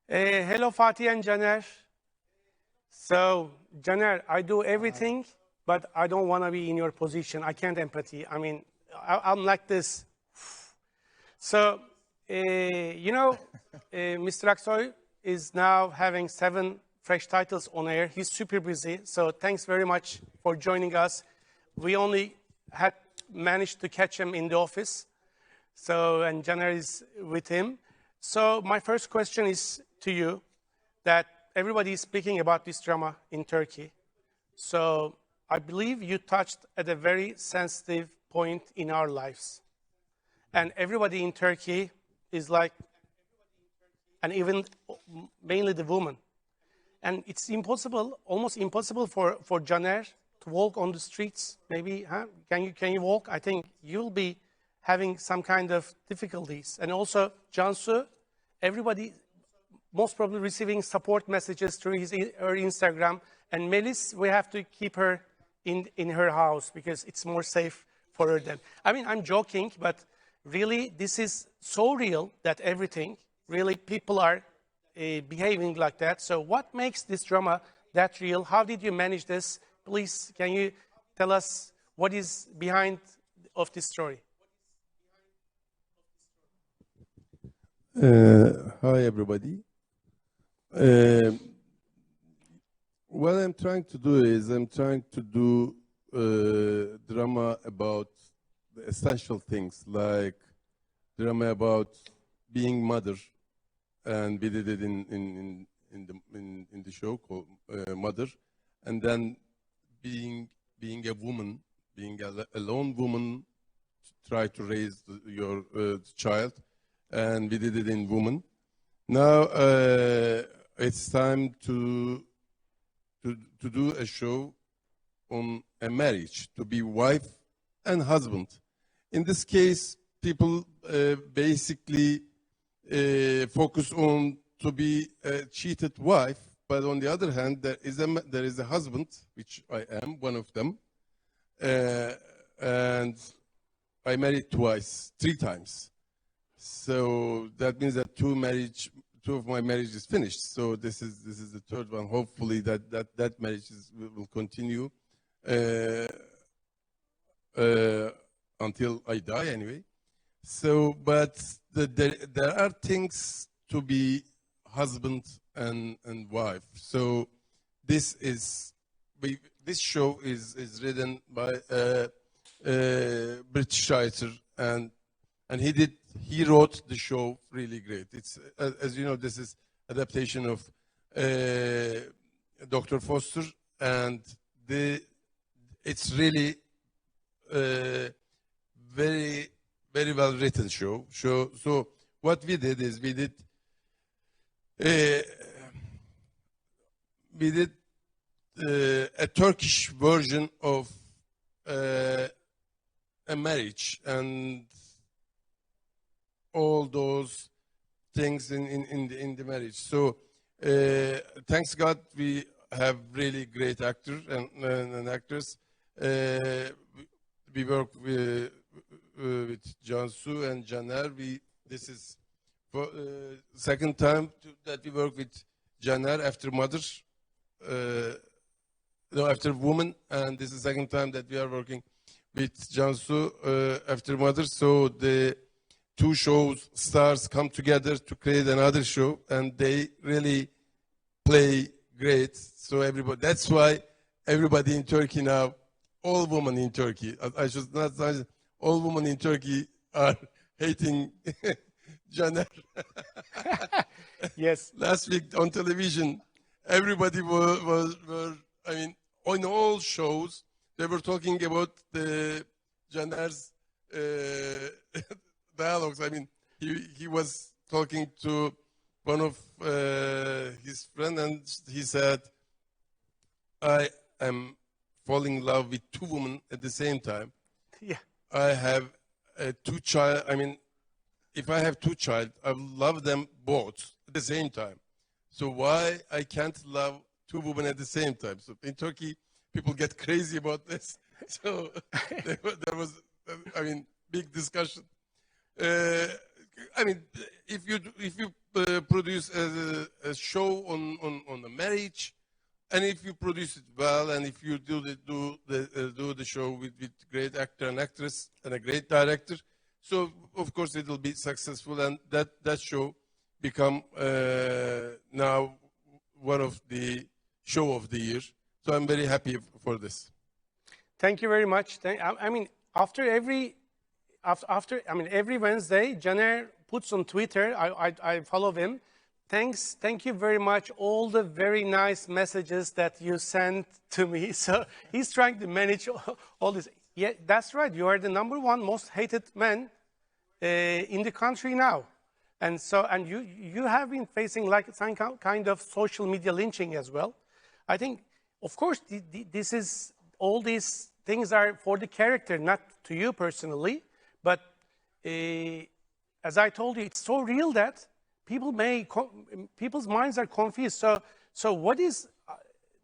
Hello, Fatih and Caner. So, Caner, I do everything, but I don't want to be in your position. I can't empathy. I mean, I'm like this. So, Mr. Aksoy is now having 7 fresh titles on air. He's super busy. So, thanks very much for joining us. We only had managed to catch him in the office. So, and Caner is with him. So, my first question is to you that everybody is speaking about this drama in Turkey. So, I believe you touched at a very sensitive point in our lives. And everybody in Turkey is like, and even mainly the woman. And it's impossible, almost impossible for Caner to walk on the streets. Maybe, huh? Can you walk? I think you'll be having some kind of difficulties. And also, Cansu, everybody most probably receiving support messages through her Instagram. And Melis, we have to keep her in her house because it's more safe for her then. I mean, I'm joking, but really, this is so real that everything, really, people are behaving like that. So what makes this drama that real? How did you manage this? Please, can you tell us what is behind of this story? Hi, everybody. What I'm trying to do is I'm trying to do drama about the essential things, like drama about being mother, and we did it in the show called Mother, and then being a woman, being a lone woman, try to raise your child, and we did it in Woman. Now it's time to do a show on a marriage, to be wife and husband. In this case, people basically focus on to be a cheated wife, but on the other hand, there is a husband, which I am one of them, and I married twice, 3 times. So that means that 2 of my marriage is finished. So this is the 3rd one. Hopefully that marriage will continue until I die anyway. So, but there are things to be husband and wife. So this show is written by a British writer, and he wrote the show really great. It's as you know, this is adaptation of Dr. Foster, and it's really very well written show. So what we did is we did a Turkish version of a marriage and all those things in the marriage. So thanks God we have really great actors and actors. We work with Cansu and Caner. This is for second time that we work with Caner after Mother. No, after Woman, and this is the second time that we are working with Cansu after Mother. So the 2 shows stars come together to create another show, and they really play great. So that's why everybody in Turkey now, all women in Turkey, I should not say, all women in Turkey are hating Caner. Yes. Last week on television, everybody were I mean, on all shows, they were talking about the Caner's dialogues. I mean, he was talking to one of his friends, and he said, I am falling in love with 2 women at the same time. Yeah. I have 2 child. I mean, if I have 2 child, I love them both at the same time. So why I can't love 2 women at the same time? So in Turkey, people get crazy about this. So there was, I mean, big discussion. I mean, if you produce a show on the marriage, and if you produce it well, and if you do the show with great actor and actress and a great director, so of course it will be successful, and that show become now one of the show of the year. So I'm very happy for this. Thank you very much. I mean, every Wednesday, Caner puts on Twitter. I follow him. Thank you very much. All the very nice messages that you sent to me. So he's trying to manage all this. Yeah, that's right. You are the #1 most hated man in the country now, and you have been facing like some kind of social media lynching as well. I think, of course, all these things are for the character, not to you personally. But as I told you, it's so real that people's minds are confused. So what is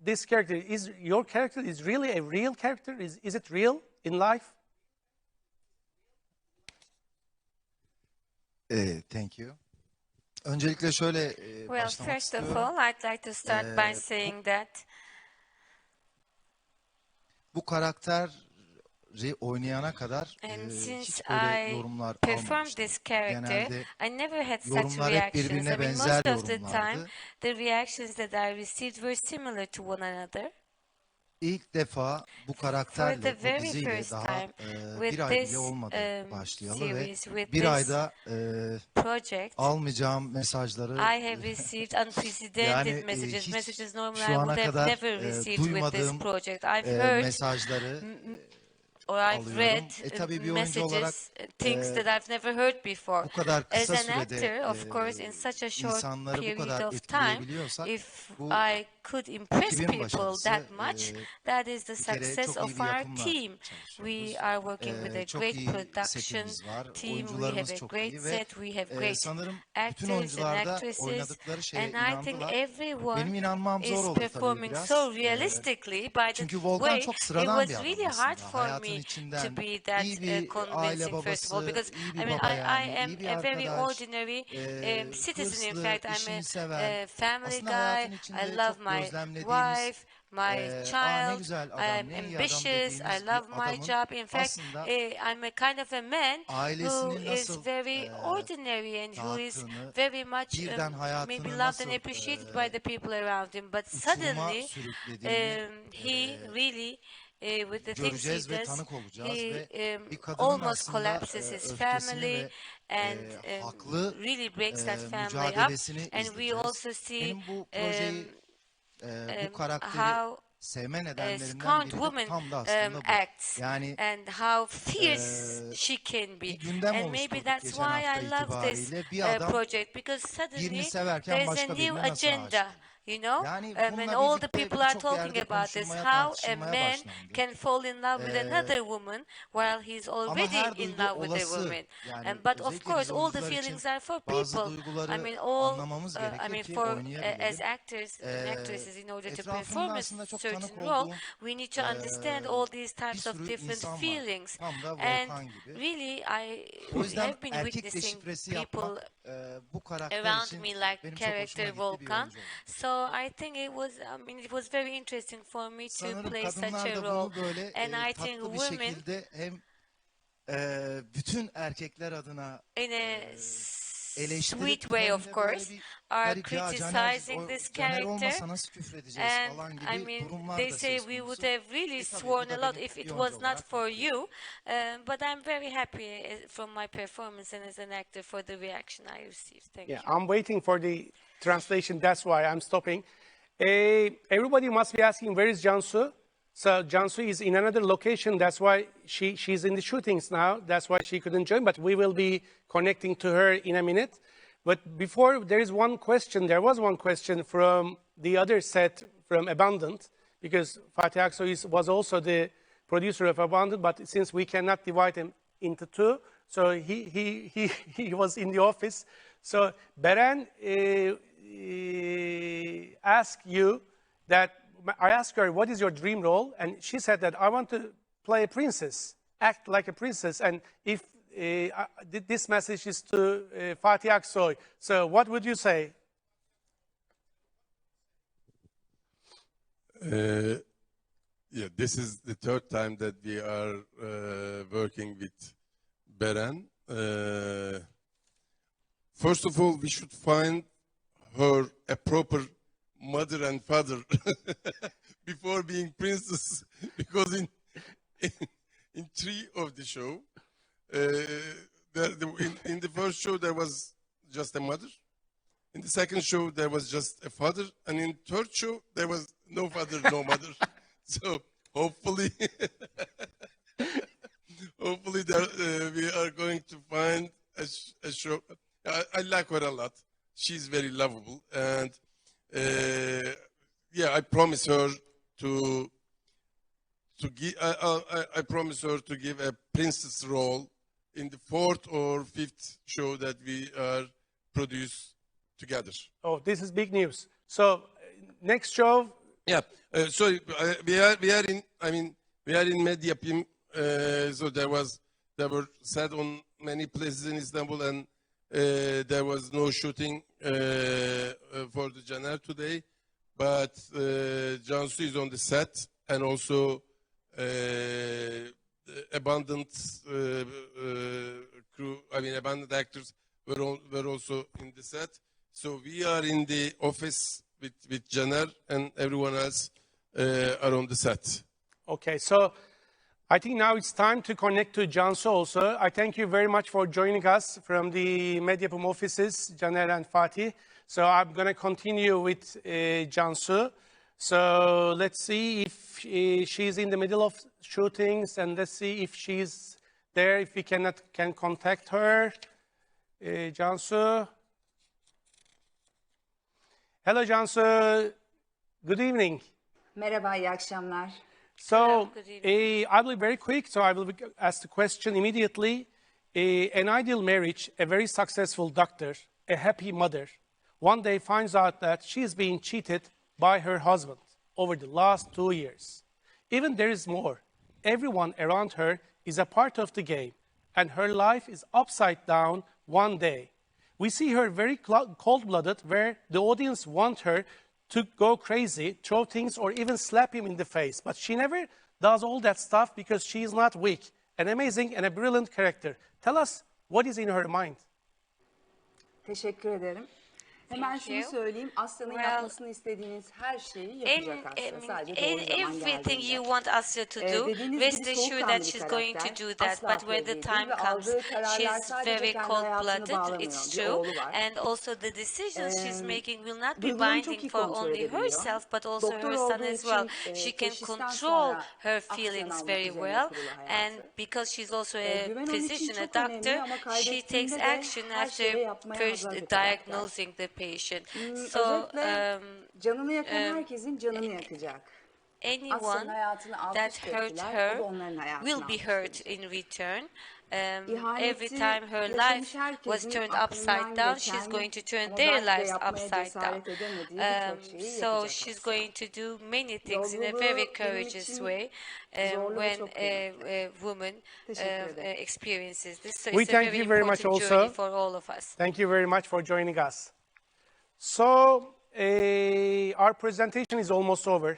this character? Is your character really a real character? Is it real in life? Thank you. Öncelikle şöyle Well, başlamak first of istiyorum. all, I'd like to start by saying that Bu karakteri oynayana kadar and hiç since böyle I yorumlar performed almamıştım. this character, Genelde I never had such yorumlar hep reactions. I birbirine mean, benzer most of the time, yorumlardı. the reactions that I received were similar to one another. İlk defa bu For karakterle, the bu very diziyle first daha time, bir with ay bile this olmadı başlayalı ve series, with bir this ayda project, almayacağım mesajları I have received unprecedented yani messages, hiç messages normally I şu ana would have kadar never received with this duymadığım project. I've heard mesajları or I've read tabii bir oyuncu olarak messages, things that I've never heard before. bu kadar As kısa an sürede actor, of course, in such a short insanları bu period kadar of time, etkileyebiliyorsak if bu I could impress ekibin people başarısı. that much, that is the Bir kere success çok iyi of bir our yapımla team. çalışıyoruz. We are working with a Çok great iyi production setimiz var. team. We Oyuncularımız have a çok great iyi ve set. We have great sanırım bütün actors and oyuncular da actresses. oynadıkları şeye And I think inandılar. everyone Benim inanmam zor is oldu tabii performing biraz. so realistically. By the Çünkü Volkan way, çok it sıradan was bir adam really hard aslında. for Hayatın me içinden to be that iyi bir aile convincing, first of all, babası, because iyi I bir mean, baba I yani, am iyi bir a very arkadaş, ordinary citizen. In hırslı, fact, I'm işini a seven. family Aslında guy. hayatın I içinde love çok my gözlemlediğimiz wife, my ne child. güzel I adam, am ne iyi adam ambitious. I dediğimiz love bir my adamın job. In fact, aslında I'm a kind of a man who ailesini is nasıl very ordinary and who is dağıttığını, very much birden hayatını maybe loved nasıl and appreciated by the people around him. But suddenly, sürüklediğini he really with the things he göreceğiz ve does, tanık olacağız he ve bir kadının almost aslında collapses his öfkesini family ve and haklı really breaks that family up. mücadelesini And we izleyeceğiz. also see Benim bu projeyi, bu karakteri how sevme a nedenlerinden strong biri de woman tam da aslında bu. acts Yani and how fierce she can be. bir gündem And maybe oluşturduk that's geçen why hafta I love this itibariyle. Bir adam project, because suddenly birini severken there's a başka new birine nasıl agenda. aşık? You know, Yani and bununla all the birlikte people are birçok talking yerde about this, konuşulmaya, how a tartışılmaya man başlandı. can fall in love with another woman while he's Ama already her in duygu love with a olası. woman. Yani But of özellikle course, biz all the oyuncular için feelings are for bazı people. duyguları I mean, all, anlamamız I gerekir mean, ki for oynayabilelim. as actors and actresses, in order to Etrafımda perform a aslında çok certain tanık role, olduğum we need to understand all these bir types of sürü different insan var. feelings. Tam da And Volkan gibi. really, I O yüzden have been erkek witnessing deşifresi people yapmak bu karakter around için me like benim çok hoşuma character gitti bir Volkan. oyuncu oldu. So I think it was very interesting for me to Sanırım play such kadınlar a da role. bunu böyle And I think tatlı bir women şekilde hem bütün erkekler adına in a eleştirip sweet way, of hem de böyle course, bir are garip ya criticizing this Caner character. olmasa nasıl küfredeceğiz And falan I gibi mean, durumlar they da say söz we would konusu. have really Tabii bu sworn da a lot benim if it bir was oyuncu not olarak for mutluyum. you. But I'm very happy from my performance and as an actor for the reaction I received. Thank you. I'm waiting for the translation. That's why I'm stopping. Everybody must be asking, where is Cansu? So Cansu is in another location. That's why she's in the shootings now. That's why she couldn't join. But we will be connecting to her in a minute. But before, there is one question. There was one question from the other set from Abundant, because Fatih Aksoy was also the producer of Abundant. But since we cannot divide him into two, so he was in the office. So Beren asked you that, I asked her, what is your dream role? And she said that I want to play a princess, act like a princess. And if this message is to Fatih Aksoy. So what would you say? Yeah, this is the third time that we are working with Beren. First of all, we should find her a proper mother and father before being princess, because in three of the show, in the first show there was just a mother, in the second show there was just a father, and in third show there was no father, no mother. So hopefully, hopefully we are going to find a show. I like her a lot. She's very lovable, and yeah, I promise her to give. I promise her to give a princess role in the fourth or fifth show that we are produce together. Oh, this is big news. So next show. Yeah. So we are in. I mean, we are in Medyapim. So there were set on many places in Istanbul, and there was no shooting for the Caner today. But Cansu is on the set, and also abundant crew. I mean, abundant actors were also in the set. So we are in the office with Caner, and everyone else are on the set. Okay, so I think now it's time to connect to Cansu also. I thank you very much for joining us from the Medyapım offices, Caner and Fatih. So I'm going to continue with Cansu. So let's see if she's in the middle of shootings, and let's see if she's there, if we can contact her. Cansu. Hello, Cansu. Good evening. Merhaba, iyi akşamlar. So good I will be very quick, so I will ask the question immediately. An ideal marriage, a very successful doctor, a happy mother, one day finds out that she is being cheated by her husband over the last 2 years. Even there is more. Everyone around her is a part of the game, and her life is upside down one day. We see her very cold-blooded, where the audience want her to go crazy, throw things, or even slap him in the face. But she never does all that stuff because she is not weak. An amazing and a brilliant character. Tell us what is in her mind. Teşekkür ederim. Hemen Thank şunu you. söyleyeyim. Aslı'nın Well, yapmasını istediğiniz her şeyi yapacak Aslı. Sadece doğru zaman everything you geldiğinde. want Asya to do, Dediğiniz rest gibi assured soğukkanlı that bir she's going to karakter. do that. Asla But when the fevri time değil ve comes, aldığı kararlar she's sadece very kendi hayatını cold-blooded. bağlamıyor. It's Bir true. oğlu var. And also the decisions she's making will not be Duygularını çok binding iyi for kontrol only edebiliyor. herself, but also Doktor her son olduğu as well. için She can teşhisten control sonra her aksiyon feelings almak very üzerine well. kurulu hayatı. And because she's also a Güven onun için physician, a çok önemli doctor, ama she kaybettiğinde takes de action her şeye after yapmaya first hazır bir karakter. diagnosing the patient. So, Özetle canını yakan herkesin canını yakacak. Asya'nın anyone hayatını alt that üst hurt ettiler, o her da onların hayatını will be alt üst hurt edecek. in return. Every İhaneti time her yaşamış life herkesin was turned aklından upside down, she's geçen going to turn ama their belki de lives yapmaya upside down. cesaret edemediği birçok şeyi So yapacak she's Asya. going to do many things in a Yolculuğu very benim courageous için way zorlu ve when çok kıymetli. a woman Teşekkür ederim. experiences this. So We it's a thank very you very much important journey also. for all of us. Thank you very much for joining us. So our presentation is almost over.